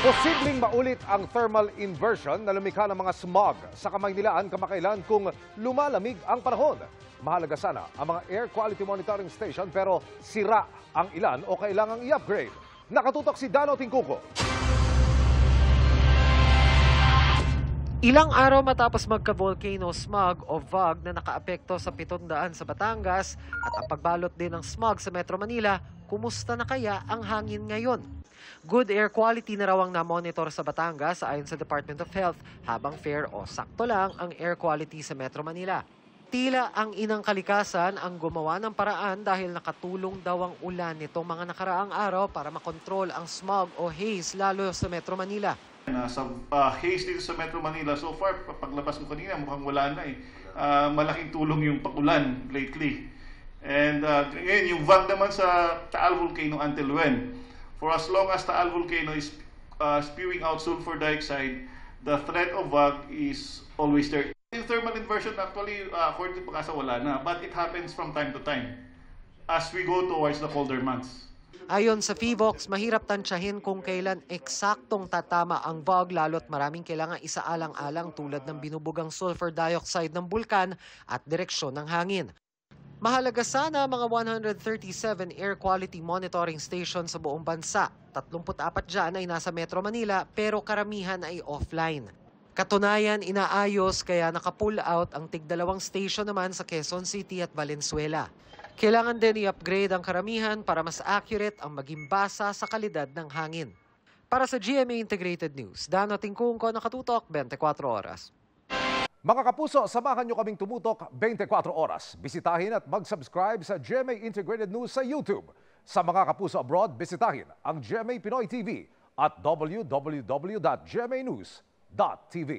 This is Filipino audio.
Posibleng maulit ang thermal inversion na lumikha ng mga smog sa Kamaynilaan kamakailan kung lumalamig ang panahon. Mahalaga sana ang mga air quality monitoring station pero sira ang ilan o kailangang i-upgrade. Nakatutok si Dano Tingkuko. Ilang araw matapos magka-volcano smog o VOG na nakaapekto sa 700 sa Batangas at ang pagbalot din ng smog sa Metro Manila, kumusta na kaya ang hangin ngayon? Good air quality na raw ang na-monitor sa Batangas ayon sa Department of Health, habang fair o sakto lang ang air quality sa Metro Manila. Tila ang inang kalikasan ang gumawa ng paraan dahil nakatulong daw ang ulan nitong mga nakaraang araw para makontrol ang smog o haze lalo sa Metro Manila. Sa haze dito sa Metro Manila, so far, paglabas mo kanina, mukhang wala na eh. Malaking tulong yung pakulan lately. And ngayon, yung VOG naman sa Taal Volcano until when? For as long as Taal Volcano is spewing out sulfur dioxide, the threat of VOG is always there. Yung thermal inversion, actually, according to Pag-asa, wala na. But it happens from time to time as we go towards the colder months. Ayon sa PHIVOLCS, mahirap tansyahin kung kailan eksaktong tatama ang VOG lalo't maraming kailangan isaalang-alang tulad ng binubugang sulfur dioxide ng bulkan at direksyon ng hangin. Mahalaga sana mga 137 air quality monitoring stations sa buong bansa. 34 dyan ay nasa Metro Manila pero karamihan ay offline. Katunayan, inaayos kaya naka-pull out ang tig-2 station naman sa Quezon City at Valenzuela. Kailangan din i-upgrade ang karamihan para mas accurate ang maging basa sa kalidad ng hangin. Para sa GMA Integrated News, Dano Tingkuko, nakatutok 24 oras. Mga kapuso, samahan nyo kaming tumutok 24 oras. Bisitahin at mag-subscribe sa GMA Integrated News sa YouTube. Sa mga kapuso abroad, bisitahin ang GMA Pinoy TV at www.gmanews.tv.